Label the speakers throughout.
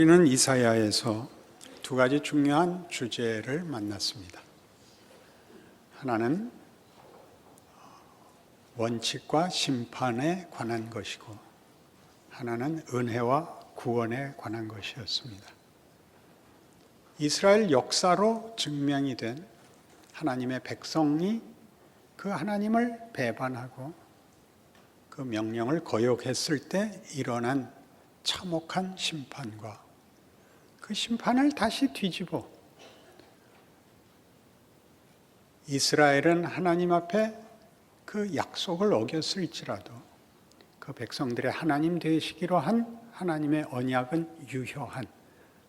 Speaker 1: 우리는 이사야에서 두 가지 중요한 주제를 만났습니다. 하나는 원칙과 심판에 관한 것이고, 하나는 은혜와 구원에 관한 것이었습니다. 이스라엘 역사로 증명이 된 하나님의 백성이 그 하나님을 배반하고 그 명령을 거역했을 때 일어난 참혹한 심판과 그 심판을 다시 뒤집어 이스라엘은 하나님 앞에 그 약속을 어겼을지라도 그 백성들의 하나님 되시기로 한 하나님의 언약은 유효한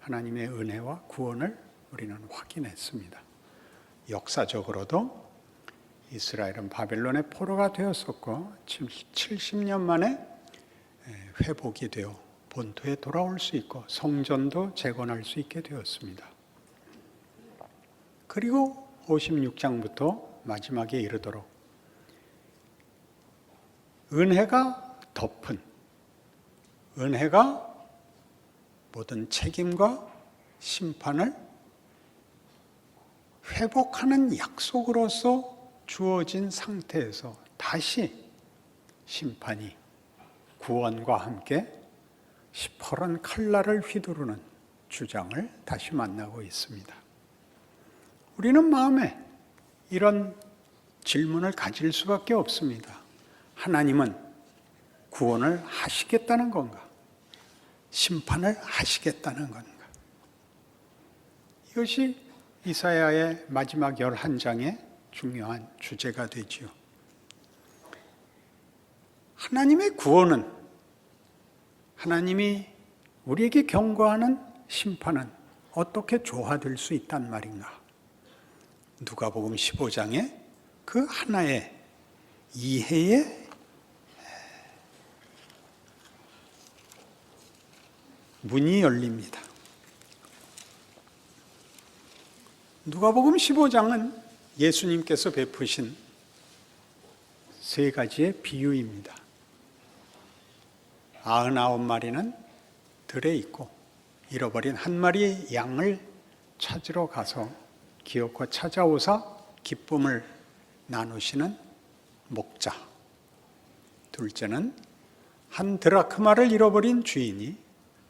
Speaker 1: 하나님의 은혜와 구원을 우리는 확인했습니다. 역사적으로도 이스라엘은 바벨론의 포로가 되었었고 70년 만에 회복이 되어 본토에 돌아올 수 있고 성전도 재건할 수 있게 되었습니다. 그리고 56장부터 마지막에 이르도록 은혜가 덮은, 은혜가 모든 책임과 심판을 회복하는 약속으로서 주어진 상태에서 다시 심판이 구원과 함께 시퍼런 칼날을 휘두르는 주장을 다시 만나고 있습니다. 우리는 마음에 이런 질문을 가질 수밖에 없습니다. 하나님은 구원을 하시겠다는 건가? 심판을 하시겠다는 건가? 이것이 이사야의 마지막 11장의 중요한 주제가 되지요. 하나님의 구원은, 하나님이 우리에게 경고하는 심판은 어떻게 조화될 수 있단 말인가? 누가복음 15장에 그 하나의 이해의 문이 열립니다. 누가복음 15장은 예수님께서 베푸신 세 가지의 비유입니다. 99마리는 들에 있고 잃어버린 한 마리 양을 찾으러 가서 기어코 찾아오사 기쁨을 나누시는 목자. 둘째는 한 드라크마를 잃어버린 주인이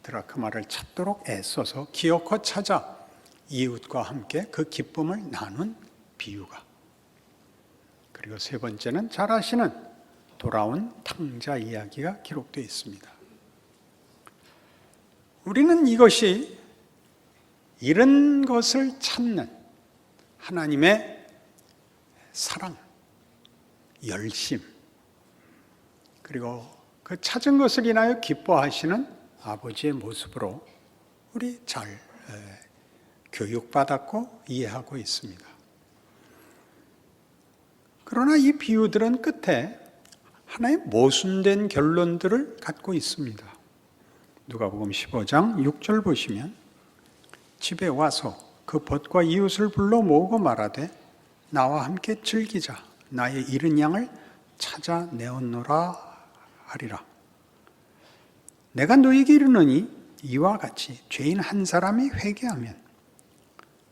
Speaker 1: 드라크마를 찾도록 애써서 기어코 찾아 이웃과 함께 그 기쁨을 나눈 비유가. 그리고 세 번째는 잘 아시는 돌아온 탕자 이야기가 기록되어 있습니다. 우리는 이것이 잃은 것을 찾는 하나님의 사랑, 열심, 그리고 그 찾은 것을 인하여 기뻐하시는 아버지의 모습으로 우리 잘 교육받았고 이해하고 있습니다. 그러나 이 비유들은 끝에 하나의 모순된 결론들을 갖고 있습니다. 누가복음 15장 6절 보시면 집에 와서 그 벗과 이웃을 불러 모으고 말하되 나와 함께 즐기자. 나의 잃은 양을 찾아내었노라 하리라. 내가 너에게 이르노니 이와 같이 죄인 한 사람이 회개하면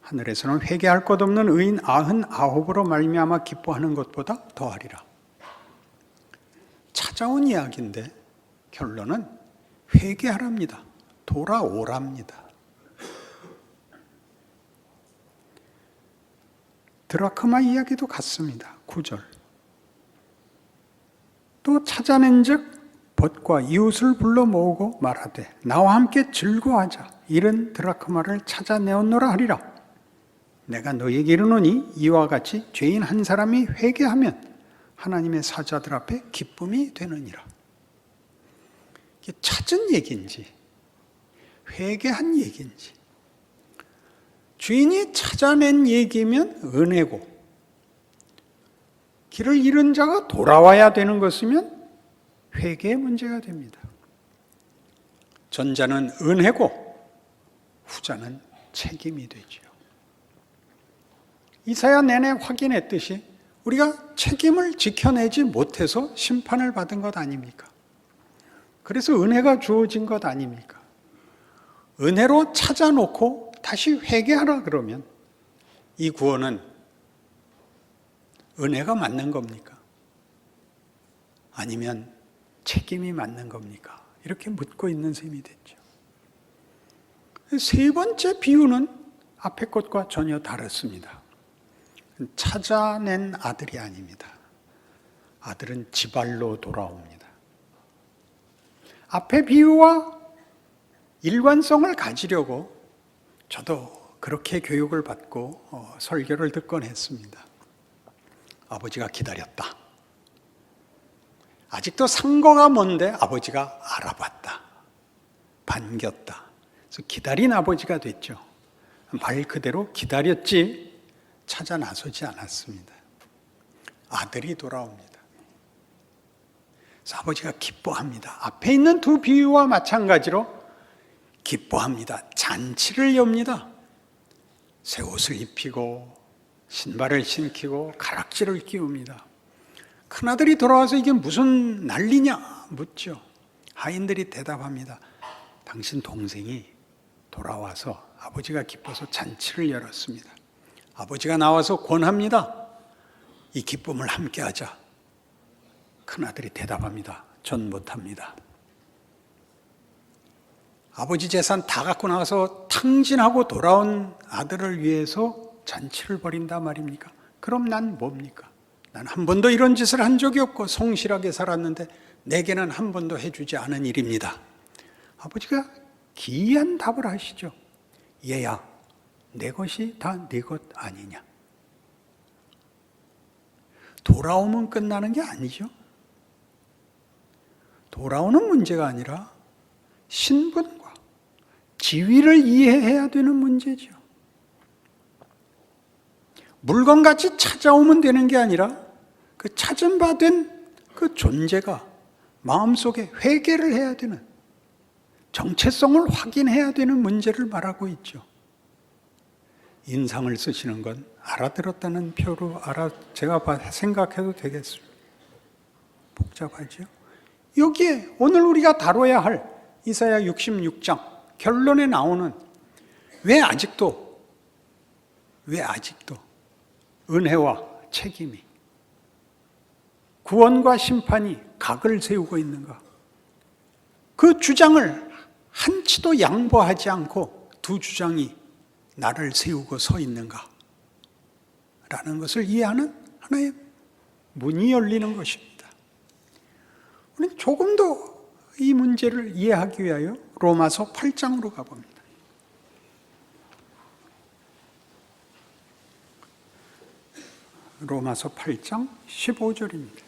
Speaker 1: 하늘에서는 회개할 것 없는 의인 99으로 말미암아 기뻐하는 것보다 더하리라. 찾아온 이야기인데 결론은 회개하랍니다. 돌아오랍니다. 드라크마 이야기도 같습니다. 9절. 또 찾아낸 즉 벗과 이웃을 불러 모으고 말하되 나와 함께 즐거워하자. 잃은 드라크마를 찾아내었노라 하리라. 내가 너에게 이르노니 이와 같이 죄인 한 사람이 회개하면 하나님의 사자들 앞에 기쁨이 되느니라. 이게 찾은 얘기인지 회개한 얘기인지, 주인이 찾아낸 얘기면 은혜고 길을 잃은 자가 돌아와야 되는 것이면 회개의 문제가 됩니다. 전자는 은혜고 후자는 책임이 되지요. 이사야 내내 확인했듯이 우리가 책임을 지켜내지 못해서 심판을 받은 것 아닙니까? 그래서 은혜가 주어진 것 아닙니까? 은혜로 찾아놓고 다시 회개하라 그러면 이 구원은 은혜가 맞는 겁니까? 아니면 책임이 맞는 겁니까? 이렇게 묻고 있는 셈이 됐죠. 세 번째 비유는 앞에 것과 전혀 다릅니다. 찾아낸 아들이 아닙니다. 아들은 지발로 돌아옵니다. 앞에 비유와 일관성을 가지려고 저도 그렇게 교육을 받고 설교를 듣곤 했습니다. 아버지가 기다렸다. 아직도 상고가 뭔데 아버지가 알아봤다. 반겼다. 그래서 기다린 아버지가 됐죠. 말 그대로 기다렸지 찾아 나서지 않았습니다. 아들이 돌아옵니다. 그래서 아버지가 기뻐합니다. 앞에 있는 두 비유와 마찬가지로 기뻐합니다. 잔치를 엽니다. 새 옷을 입히고 신발을 신기고 가락지를 끼웁니다. 큰아들이 돌아와서 이게 무슨 난리냐 묻죠. 하인들이 대답합니다. 당신 동생이 돌아와서 아버지가 기뻐서 잔치를 열었습니다. 아버지가 나와서 권합니다. 이 기쁨을 함께 하자. 큰아들이 대답합니다. 전 못합니다. 아버지 재산 다 갖고 나와서 탕진하고 돌아온 아들을 위해서 잔치를 벌인다 말입니까? 그럼 난 뭡니까? 난 한 번도 이런 짓을 한 적이 없고 성실하게 살았는데 내게는 한 번도 해주지 않은 일입니다. 아버지가 기이한 답을 하시죠. 얘야, 내 것이 다 네 것 아니냐? 돌아오면 끝나는 게 아니죠. 돌아오는 문제가 아니라 신분과 지위를 이해해야 되는 문제죠. 물건같이 찾아오면 되는 게 아니라 그 찾은 바 된 그 존재가 마음속에 회개를 해야 되는, 정체성을 확인해야 되는 문제를 말하고 있죠. 인상을 쓰시는 건 알아들었다는 표로 제가 생각해도 되겠습니다. 복잡하죠? 여기에 오늘 우리가 다뤄야 할 이사야 66장 결론에 나오는 왜 아직도 은혜와 책임이, 구원과 심판이 각을 세우고 있는가? 그 주장을 한치도 양보하지 않고 두 주장이 나를 세우고 서 있는가? 라는 것을 이해하는 하나의 문이 열리는 것입니다. 우리는 조금 더 이 문제를 이해하기 위하여 로마서 8장으로 가봅니다. 로마서 8장 15절입니다.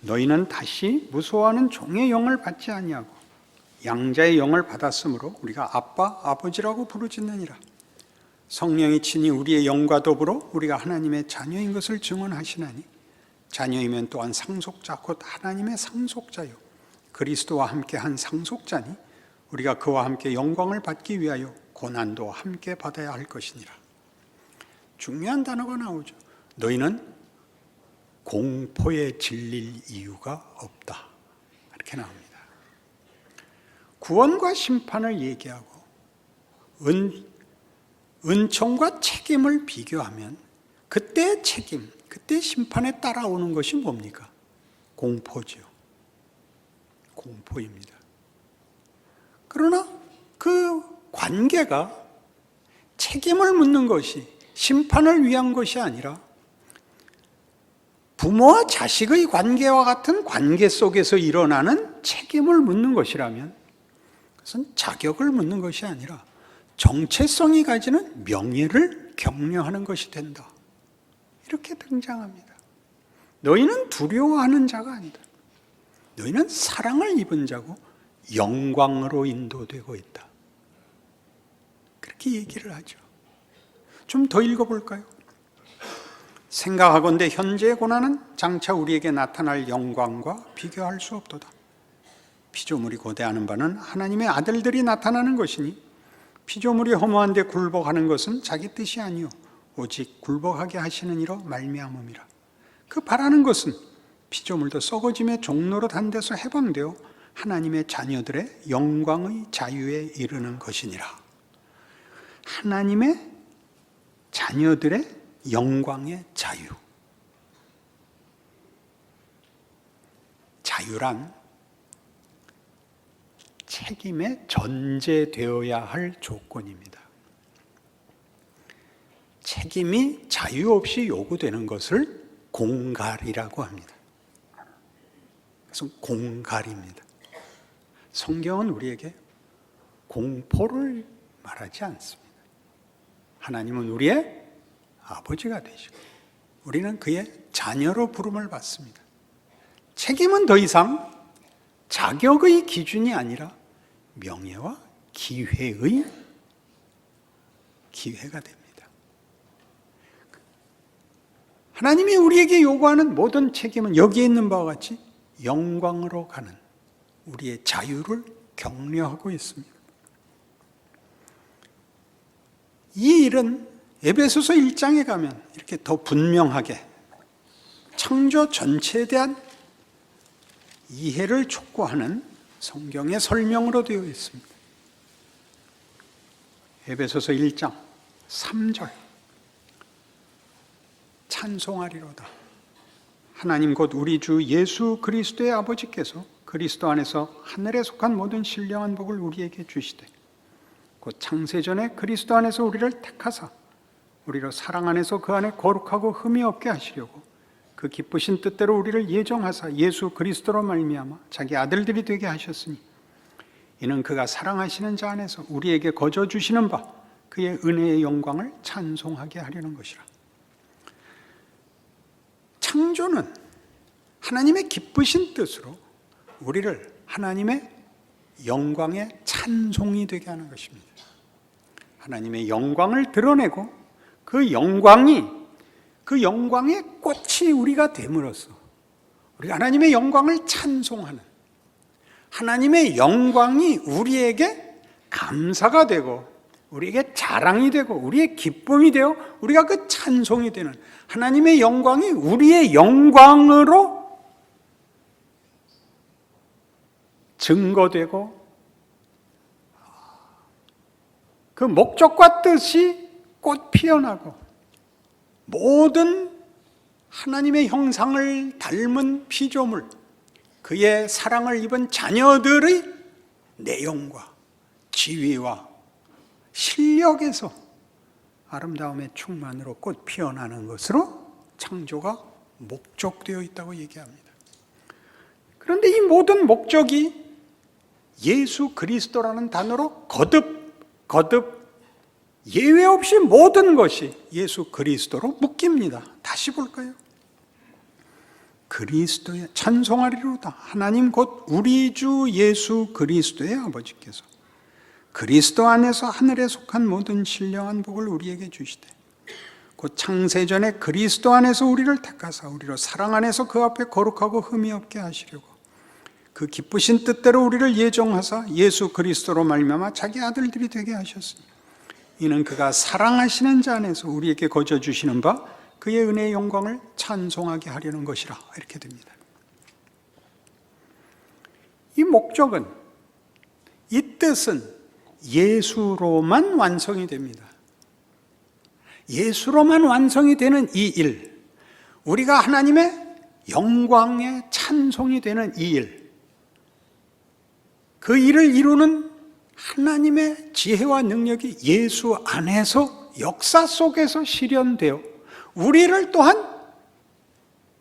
Speaker 1: 너희는 다시 무소하는 종의 영을 받지 아니하고 양자의 영을 받았으므로 우리가 아빠, 아버지라고 부르짖느니라. 성령이 친히 우리의 영과 더불어 우리가 하나님의 자녀인 것을 증언하시나니 자녀이면 또한 상속자 곧 하나님의 상속자요 그리스도와 함께 한 상속자니 우리가 그와 함께 영광을 받기 위하여 고난도 함께 받아야 할 것이니라. 중요한 단어가 나오죠. 너희는 공포에 질릴 이유가 없다. 이렇게 나옵니다. 구원과 심판을 얘기하고 은총과 책임을 비교하면 그때의 책임, 그때의 심판에 따라오는 것이 뭡니까? 공포죠. 공포입니다. 그러나 그 관계가 책임을 묻는 것이 심판을 위한 것이 아니라 부모와 자식의 관계와 같은 관계 속에서 일어나는 책임을 묻는 것이라면 그것은 자격을 묻는 것이 아니라 정체성이 가지는 명예를 격려하는 것이 된다. 이렇게 등장합니다. 너희는 두려워하는 자가 아니다. 너희는 사랑을 입은 자고 영광으로 인도되고 있다. 그렇게 얘기를 하죠. 좀 더 읽어볼까요? 생각하건대 현재의 고난은 장차 우리에게 나타날 영광과 비교할 수 없도다. 피조물이 고대하는 바는 하나님의 아들들이 나타나는 것이니 피조물이 허무한 데 굴복하는 것은 자기 뜻이 아니요 오직 굴복하게 하시는 이로 말미암음이라. 그 바라는 것은 피조물도 썩어짐의 종로로 단 데서 해방되어 하나님의 자녀들의 영광의 자유에 이르는 것이니라. 하나님의 자녀들의 영광의 자유. 자유란 책임에 전제되어야 할 조건입니다. 책임이 자유 없이 요구되는 것을 공갈이라고 합니다. 그래서 공갈입니다. 성경은 우리에게 공포를 말하지 않습니다. 하나님은 우리의 아버지가 되시고 우리는 그의 자녀로 부름을 받습니다. 책임은 더 이상 자격의 기준이 아니라 명예와 기회가 됩니다. 하나님이 우리에게 요구하는 모든 책임은 여기에 있는 바와 같이 영광으로 가는 우리의 자유를 격려하고 있습니다. 이 일은 에베소서 1장에 가면 이렇게 더 분명하게 창조 전체에 대한 이해를 촉구하는 성경의 설명으로 되어 있습니다. 에베소서 1장 3절 찬송하리로다. 하나님 곧 우리 주 예수 그리스도의 아버지께서 그리스도 안에서 하늘에 속한 모든 신령한 복을 우리에게 주시되 곧 창세전에 그리스도 안에서 우리를 택하사 우리로 사랑 안에서 그 안에 거룩하고 흠이 없게 하시려고 그 기쁘신 뜻대로 우리를 예정하사 예수 그리스도로 말미암아 자기 아들들이 되게 하셨으니 이는 그가 사랑하시는 자 안에서 우리에게 거저 주시는 바 그의 은혜의 영광을 찬송하게 하려는 것이라. 창조는 하나님의 기쁘신 뜻으로 우리를 하나님의 영광의 찬송이 되게 하는 것입니다. 하나님의 영광을 드러내고 그 영광의 꽃이 우리가 됨으로써 우리가 하나님의 영광을 찬송하는, 하나님의 영광이 우리에게 감사가 되고 우리에게 자랑이 되고 우리의 기쁨이 되어 우리가 그 찬송이 되는, 하나님의 영광이 우리의 영광으로 증거되고 그 목적과 뜻이 꽃 피어나고 모든 하나님의 형상을 닮은 피조물, 그의 사랑을 입은 자녀들의 내용과 지위와 실력에서 아름다움의 충만으로 꽃 피어나는 것으로 창조가 목적되어 있다고 얘기합니다. 그런데 이 모든 목적이 예수 그리스도라는 단어로 거듭 예외 없이 모든 것이 예수 그리스도로 묶입니다. 다시 볼까요? 그리스도의 찬송하리로다. 하나님 곧 우리 주 예수 그리스도의 아버지께서 그리스도 안에서 하늘에 속한 모든 신령한 복을 우리에게 주시되 곧 창세전에 그리스도 안에서 우리를 택하사 우리로 사랑 안에서 그 앞에 거룩하고 흠이 없게 하시려고 그 기쁘신 뜻대로 우리를 예정하사 예수 그리스도로 말미암아 자기 아들들이 되게 하셨으니 이는 그가 사랑하시는 자 안에서 우리에게 거저 주시는 바 그의 은혜의 영광을 찬송하게 하려는 것이라. 이렇게 됩니다. 이 목적은, 이 뜻은 예수로만 완성이 됩니다. 예수로만 완성이 되는 이 일, 우리가 하나님의 영광의 찬송이 되는 이 일, 그 일을 이루는 하나님의 지혜와 능력이 예수 안에서 역사 속에서 실현되어 우리를 또한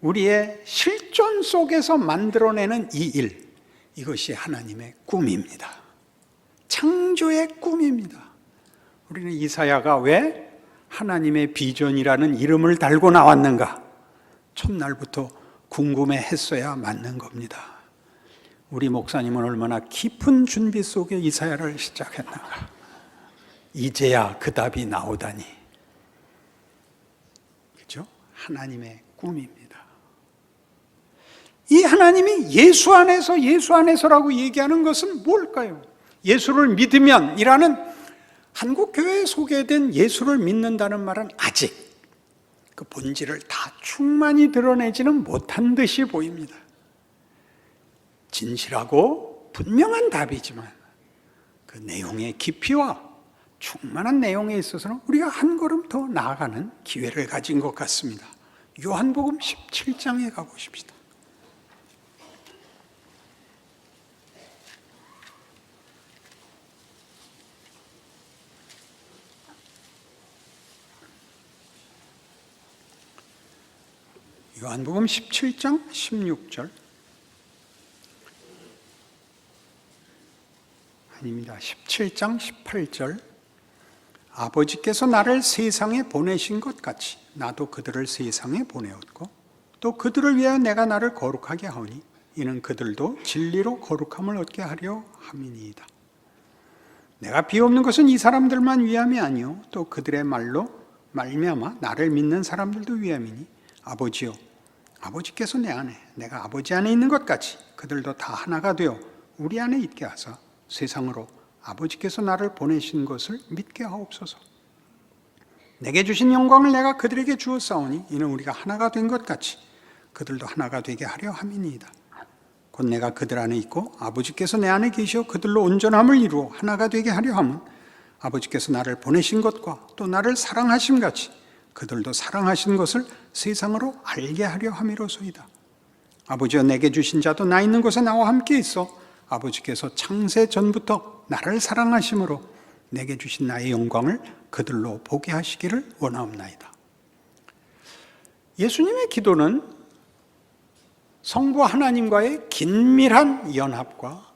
Speaker 1: 우리의 실존 속에서 만들어내는 이 일, 이것이 하나님의 꿈입니다. 창조의 꿈입니다. 우리는 이사야가 왜 하나님의 비전이라는 이름을 달고 나왔는가? 첫날부터 궁금해했어야 맞는 겁니다. 우리 목사님은 얼마나 깊은 준비 속에 이사야를 시작했는가? 이제야 그 답이 나오다니. 그죠? 하나님의 꿈입니다. 이 하나님이 예수 안에서라고 얘기하는 것은 뭘까요? 예수를 믿으면 이라는 한국교회에 소개된 예수를 믿는다는 말은 아직 그 본질을 다 충만히 드러내지는 못한 듯이 보입니다. 진실하고 분명한 답이지만 그 내용의 깊이와 충만한 내용에 있어서는 우리가 한 걸음 더 나아가는 기회를 가진 것 같습니다. 요한복음 17장에 가보십시다. 요한복음 17장 16절 아닙니다. 17장 18절 아버지께서 나를 세상에 보내신 것 같이 나도 그들을 세상에 보내었고 또 그들을 위하여 내가 나를 거룩하게 하오니 이는 그들도 진리로 거룩함을 얻게 하려 함이니이다. 내가 비옵는 것은 이 사람들만 위함이 아니요 또 그들의 말로 말미암아 나를 믿는 사람들도 위함이니 아버지요 아버지께서 내 안에 내가 아버지 안에 있는 것 같이 그들도 다 하나가 되어 우리 안에 있게 하사 세상으로 아버지께서 나를 보내신 것을 믿게 하옵소서. 내게 주신 영광을 내가 그들에게 주었사오니 이는 우리가 하나가 된 것 같이 그들도 하나가 되게 하려 함이니이다. 곧 내가 그들 안에 있고 아버지께서 내 안에 계시어 그들로 온전함을 이루어 하나가 되게 하려 함은 아버지께서 나를 보내신 것과 또 나를 사랑하심 같이 그들도 사랑하신 것을 세상으로 알게 하려 함이로소이다. 아버지여 내게 주신 자도 나 있는 곳에 나와 함께 있어 아버지께서 창세 전부터 나를 사랑하심으로 내게 주신 나의 영광을 그들로 보게 하시기를 원하옵나이다. 예수님의 기도는 성부 하나님과의 긴밀한 연합과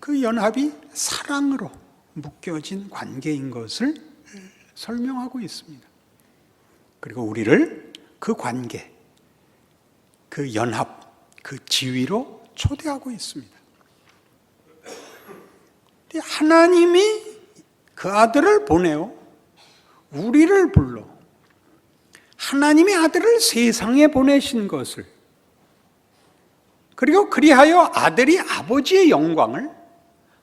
Speaker 1: 그 연합이 사랑으로 묶여진 관계인 것을 설명하고 있습니다. 그리고 우리를 그 관계, 그 연합, 그 지위로 초대하고 있습니다. 하나님이 그 아들을 보내어 우리를 불러 하나님의 아들을 세상에 보내신 것을 그리고 그리하여 아들이 아버지의 영광을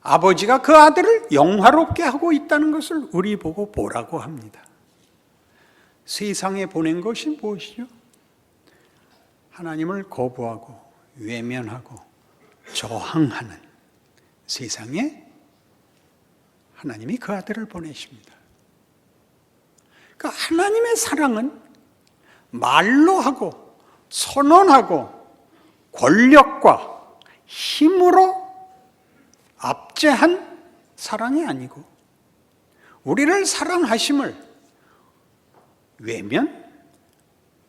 Speaker 1: 아버지가 그 아들을 영화롭게 하고 있다는 것을 우리 보고 보라고 합니다. 세상에 보낸 것이 무엇이죠? 하나님을 거부하고 외면하고 저항하는 세상에 하나님이 그 아들을 보내십니다. 그러니까 하나님의 사랑은 말로 하고 선언하고 권력과 힘으로 압제한 사랑이 아니고 우리를 사랑하심을 외면,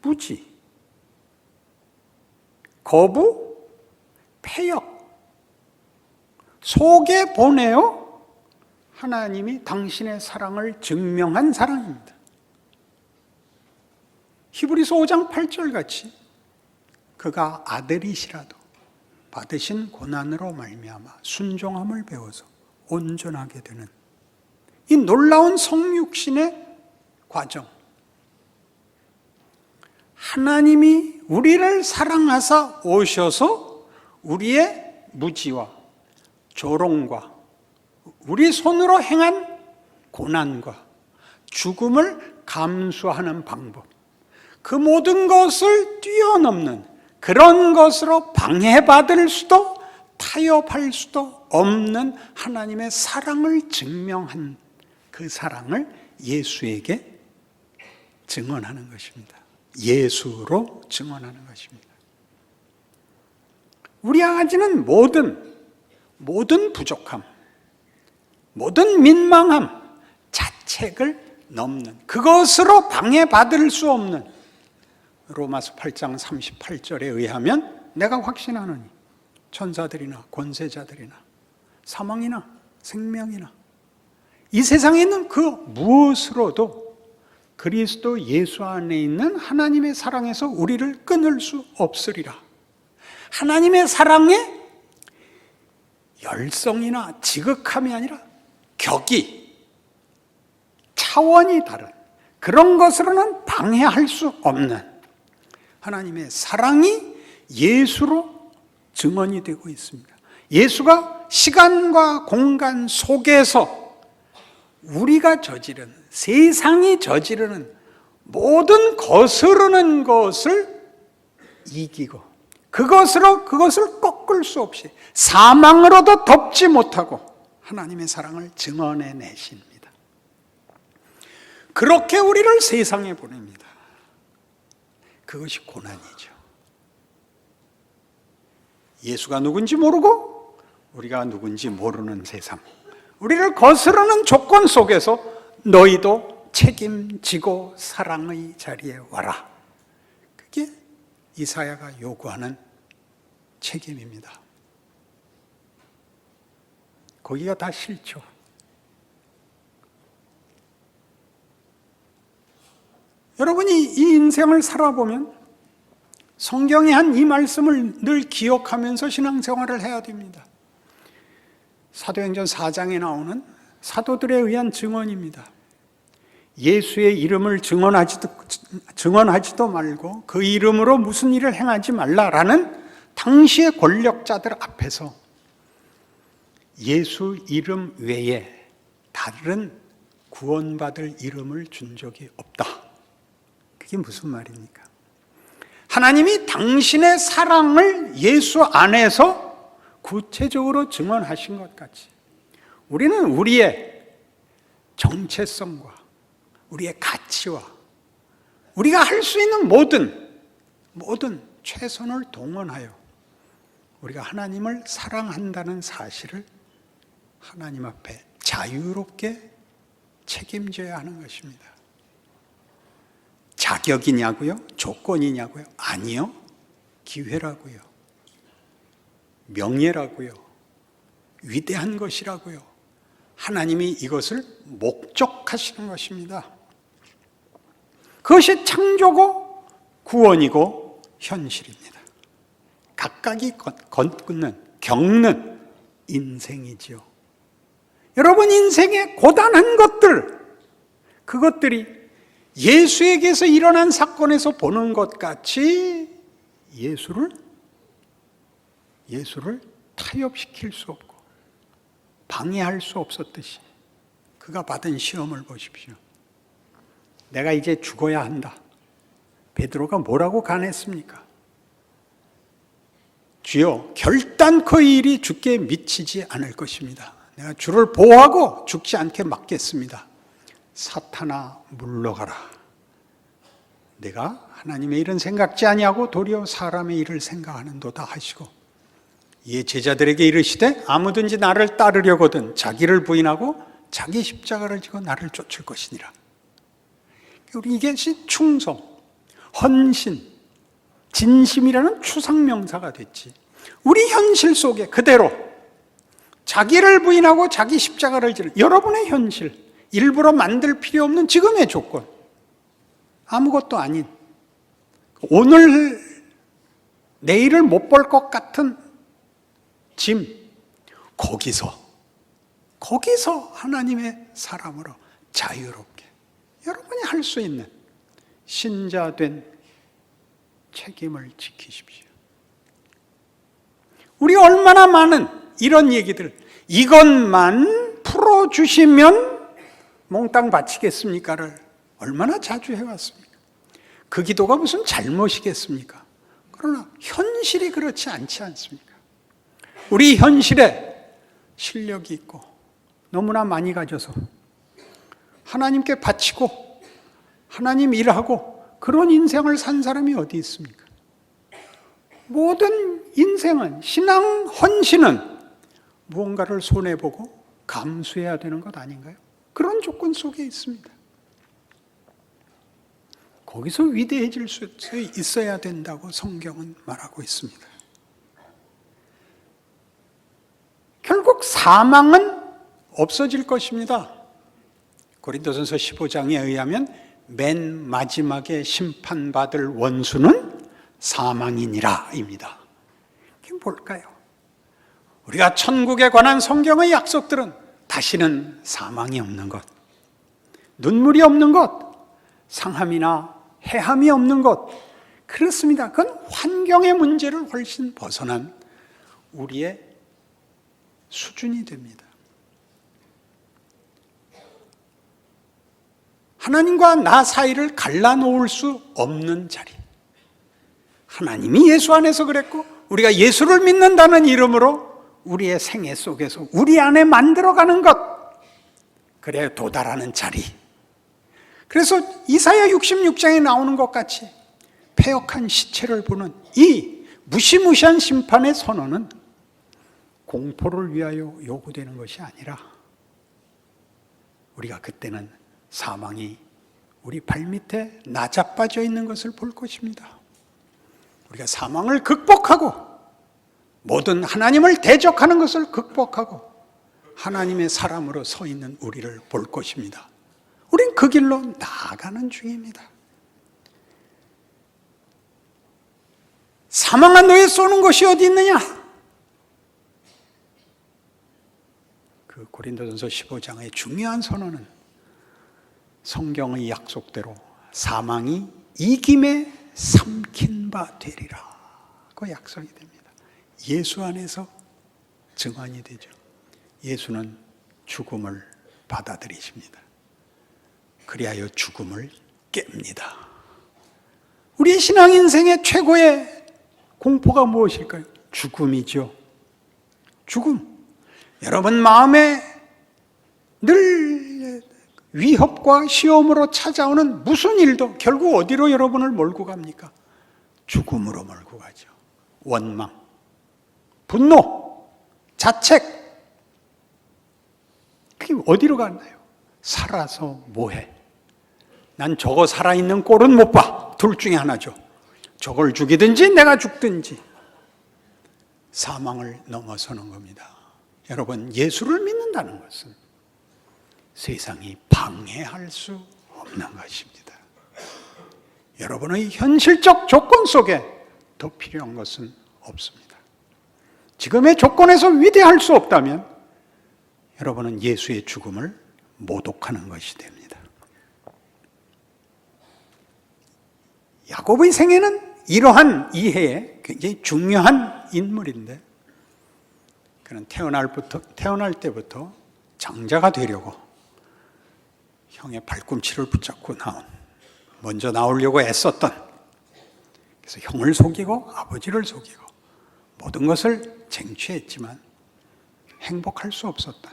Speaker 1: 무지, 거부, 패역 속에 보내어 하나님이 당신의 사랑을 증명한 사랑입니다. 히브리서 5장 8절 같이 그가 아들이시라도 받으신 고난으로 말미암아 순종함을 배워서 온전하게 되는 이 놀라운 성육신의 과정. 하나님이 우리를 사랑하사 오셔서 우리의 무지와 조롱과 우리 손으로 행한 고난과 죽음을 감수하는 방법, 그 모든 것을 뛰어넘는 그런 것으로 방해받을 수도 타협할 수도 없는 하나님의 사랑을 증명한 그 사랑을 예수에게 증언하는 것입니다. 예수로 증언하는 것입니다. 우리가 가지는 모든 부족함, 모든 민망함, 자책을 넘는 그것으로 방해받을 수 없는 로마서 8장 38절에 의하면 내가 확신하노니 천사들이나 권세자들이나 사망이나 생명이나 이 세상에 있는 그 무엇으로도 그리스도 예수 안에 있는 하나님의 사랑에서 우리를 끊을 수 없으리라. 하나님의 사랑의 열성이나 지극함이 아니라 격이 차원이 다른 그런 것으로는 방해할 수 없는 하나님의 사랑이 예수로 증언이 되고 있습니다. 예수가 시간과 공간 속에서 우리가 저지른 세상이 저지르는 모든 거스르는 것을 이기고 그것을 꺾을 수 없이 사망으로도 덮지 못하고 하나님의 사랑을 증언해 내십니다. 그렇게 우리를 세상에 보냅니다. 그것이 고난이죠. 예수가 누군지 모르고 우리가 누군지 모르는 세상, 우리를 거스르는 조건 속에서 너희도 책임지고 사랑의 자리에 와라. 그게 이사야가 요구하는 책임입니다. 거기가 다 싫죠. 여러분이 이 인생을 살아보면 성경이 한 이 말씀을 늘 기억하면서 신앙생활을 해야 됩니다. 사도행전 4장에 나오는 사도들에 의한 증언입니다. 예수의 이름을 증언하지도 말고 그 이름으로 무슨 일을 행하지 말라라는 당시의 권력자들 앞에서 예수 이름 외에 다른 구원받을 이름을 준 적이 없다. 그게 무슨 말입니까? 하나님이 당신의 사랑을 예수 안에서 구체적으로 증언하신 것 같이 우리는 우리의 정체성과 우리의 가치와 우리가 할 수 있는 모든 최선을 동원하여 우리가 하나님을 사랑한다는 사실을 하나님 앞에 자유롭게 책임져야 하는 것입니다. 자격이냐고요? 조건이냐고요? 아니요. 기회라고요. 명예라고요. 위대한 것이라고요. 하나님이 이것을 목적하시는 것입니다. 그것이 창조고 구원이고 현실입니다. 각각이 겪는 인생이지요. 여러분 인생의 고단한 것들, 그것들이 예수에게서 일어난 사건에서 보는 것 같이 예수를 타협시킬 수 없고 방해할 수 없었듯이 그가 받은 시험을 보십시오. 내가 이제 죽어야 한다. 베드로가 뭐라고 간했습니까? 주여, 결단코 이 일이 주께 미치지 않을 것입니다. 내가 주를 보호하고 죽지 않게 막겠습니다. 사탄아 물러가라. 내가 하나님의 일은 생각지 아니하고 도리어 사람의 일을 생각하는도다 하시고 이에 제자들에게 이르시되 아무든지 나를 따르려거든 자기를 부인하고 자기 십자가를 지고 나를 쫓을 것이니라. 우리 이것이 충성, 헌신, 진심이라는 추상명사가 됐지. 우리 현실 속에 그대로 자기를 부인하고 자기 십자가를 지는 여러분의 현실, 일부러 만들 필요 없는 지금의 조건, 아무것도 아닌 오늘 내일을 못 볼 것 같은 짐, 거기서 하나님의 사람으로 자유롭게 여러분이 할 수 있는 신자된 책임을 지키십시오. 우리 얼마나 많은 이런 얘기들, 이것만 풀어주시면 몽땅 바치겠습니까를 얼마나 자주 해왔습니까? 그 기도가 무슨 잘못이겠습니까? 그러나 현실이 그렇지 않지 않습니까? 우리 현실에 실력이 있고 너무나 많이 가져서 하나님께 바치고 하나님 일하고 그런 인생을 산 사람이 어디 있습니까? 모든 인생은, 신앙 헌신은 무언가를 손해보고 감수해야 되는 것 아닌가요? 그런 조건 속에 있습니다. 거기서 위대해질 수 있어야 된다고 성경은 말하고 있습니다. 결국 사망은 없어질 것입니다. 고린도전서 15장에 의하면 맨 마지막에 심판받을 원수는 사망이니라 입니다. 이게 뭘까요? 우리가 천국에 관한 성경의 약속들은 다시는 사망이 없는 것, 눈물이 없는 것, 상함이나 해함이 없는 것, 그렇습니다. 그건 환경의 문제를 훨씬 벗어난 우리의 수준이 됩니다. 하나님과 나 사이를 갈라놓을 수 없는 자리, 하나님이 예수 안에서 그랬고 우리가 예수를 믿는다는 이름으로 우리의 생애 속에서 우리 안에 만들어가는 것, 그래야 도달하는 자리. 그래서 이사야 66장에 나오는 것 같이 패역한 시체를 보는 이 무시무시한 심판의 선언은 공포를 위하여 요구되는 것이 아니라 우리가 그때는 사망이 우리 발밑에 나자빠져 있는 것을 볼 것입니다. 우리가 사망을 극복하고 모든 하나님을 대적하는 것을 극복하고 하나님의 사람으로 서 있는 우리를 볼 것입니다. 우린 그 길로 나아가는 중입니다. 사망아 너의 쏘는 곳이 어디 있느냐? 그 고린도전서 15장의 중요한 선언은 성경의 약속대로 사망이 이김에 삼킨 바 되리라 그 약속이 됩니다. 예수 안에서 증언이 되죠. 예수는 죽음을 받아들이십니다. 그리하여 죽음을 깹니다. 우리의 신앙 인생의 최고의 공포가 무엇일까요? 죽음이죠. 죽음. 여러분 마음에 늘 위협과 시험으로 찾아오는 무슨 일도 결국 어디로 여러분을 몰고 갑니까? 죽음으로 몰고 가죠. 원망, 분노, 자책. 그게 어디로 가나요? 살아서 뭐해? 난 저거 살아있는 꼴은 못 봐. 둘 중에 하나죠. 저걸 죽이든지 내가 죽든지. 사망을 넘어서는 겁니다. 여러분, 예수를 믿는다는 것은 세상이 방해할 수 없는 것입니다. 여러분의 현실적 조건 속에 더 필요한 것은 없습니다. 지금의 조건에서 위대할 수 없다면 여러분은 예수의 죽음을 모독하는 것이 됩니다. 야곱의 생애는 이러한 이해에 굉장히 중요한 인물인데 그는 태어날 때부터 장자가 되려고 형의 발꿈치를 붙잡고 먼저 나오려고 애썼던, 그래서 형을 속이고 아버지를 속이고 모든 것을 쟁취했지만 행복할 수 없었던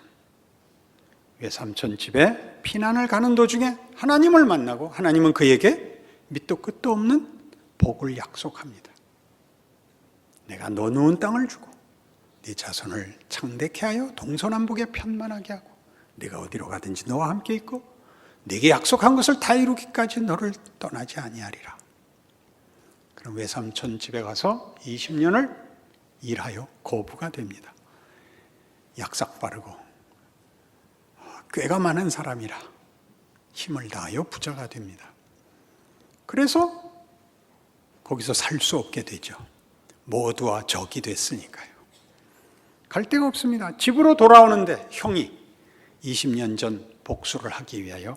Speaker 1: 외삼촌 집에 피난을 가는 도중에 하나님을 만나고 하나님은 그에게 밑도 끝도 없는 복을 약속합니다. 내가 너 누운 땅을 주고 네 자손을 창대케 하여 동서남북에 편만하게 하고 네가 어디로 가든지 너와 함께 있고 네게 약속한 것을 다 이루기까지 너를 떠나지 아니하리라. 그럼 외삼촌 집에 가서 20년을 일하여 거부가 됩니다. 약삭 빠르고 꾀가 많은 사람이라 힘을 다하여 부자가 됩니다. 그래서 거기서 살 수 없게 되죠. 모두와 적이 됐으니까요. 갈 데가 없습니다. 집으로 돌아오는데 형이 20년 전 복수를 하기 위하여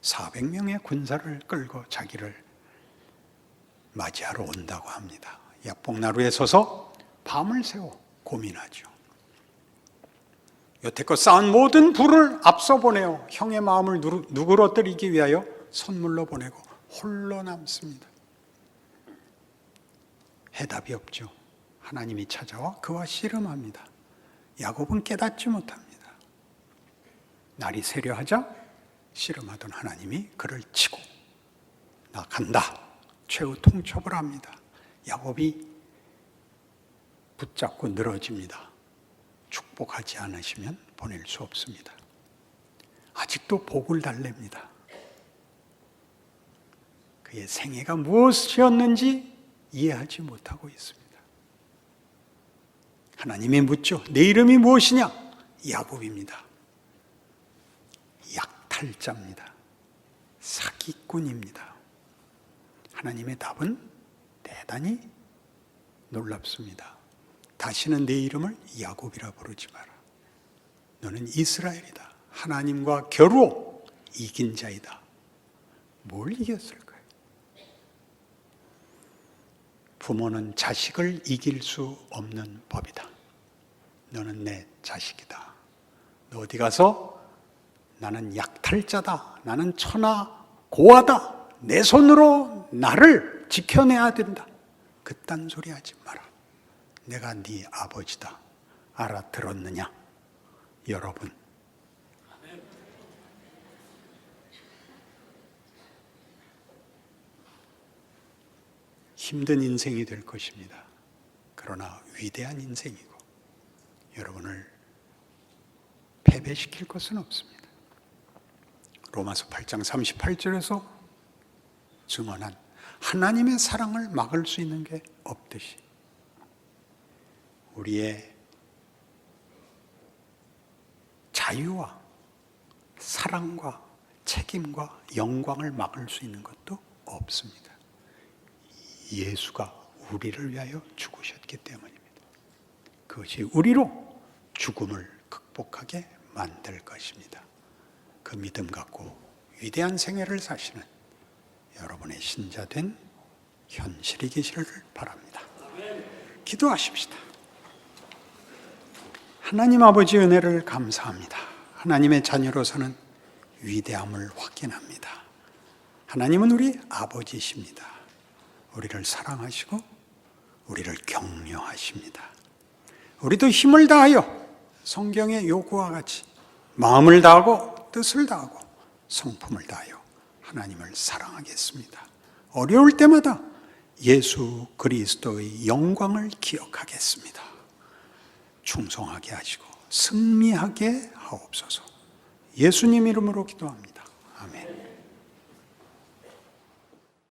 Speaker 1: 400명의 군사를 끌고 자기를 맞이하러 온다고 합니다. 약복나루에 서서 밤을 새워 고민하죠. 여태껏 쌓은 모든 부를 앞서 보내어 형의 마음을 누그러뜨리기 위하여 선물로 보내고 홀로 남습니다. 해답이 없죠. 하나님이 찾아와 그와 씨름합니다. 야곱은 깨닫지 못합니다. 날이 세려하자 씨름하던 하나님이 그를 치고 나 간다. 최후 통첩을 합니다. 야곱이 붙잡고 늘어집니다. 축복하지 않으시면 보낼 수 없습니다. 아직도 복을 달랩니다. 그의 생애가 무엇이었는지 이해하지 못하고 있습니다. 하나님이 묻죠. 내 이름이 무엇이냐? 야곱입니다. 약탈자입니다. 사기꾼입니다. 하나님의 답은 대단히 놀랍습니다. 다시는 내 이름을 야곱이라 부르지 마라. 너는 이스라엘이다. 하나님과 겨루 이긴 자이다. 뭘 이겼을까요? 부모는 자식을 이길 수 없는 법이다. 너는 내 자식이다. 너 어디 가서 나는 약탈자다. 나는 천하 고아다. 내 손으로 나를 지켜내야 된다. 그딴 소리 하지 마라. 내가 네 아버지다. 알아들었느냐? 여러분. 힘든 인생이 될 것입니다. 그러나 위대한 인생이고 여러분을 패배시킬 것은 없습니다. 로마서 8장 38절에서 증언한 하나님의 사랑을 막을 수 있는 게 없듯이 우리의 자유와 사랑과 책임과 영광을 막을 수 있는 것도 없습니다. 예수가 우리를 위하여 죽으셨기 때문입니다. 그것이 우리로 죽음을 극복하게 만들 것입니다. 그 믿음 갖고 위대한 생애를 사시는 여러분의 신자된 현실이 계시를 바랍니다. 기도하십시다. 하나님 아버지 은혜를 감사합니다. 하나님의 자녀로서는 위대함을 확인합니다. 하나님은 우리 아버지십니다. 우리를 사랑하시고 우리를 격려하십니다. 우리도 힘을 다하여 성경의 요구와 같이 마음을 다하고 뜻을 다하고 성품을 다하여 하나님을 사랑하겠습니다. 어려울 때마다 예수 그리스도의 영광을 기억하겠습니다. 충성하게 하시고 승리하게 하옵소서. 예수님 이름으로 기도합니다. 아멘.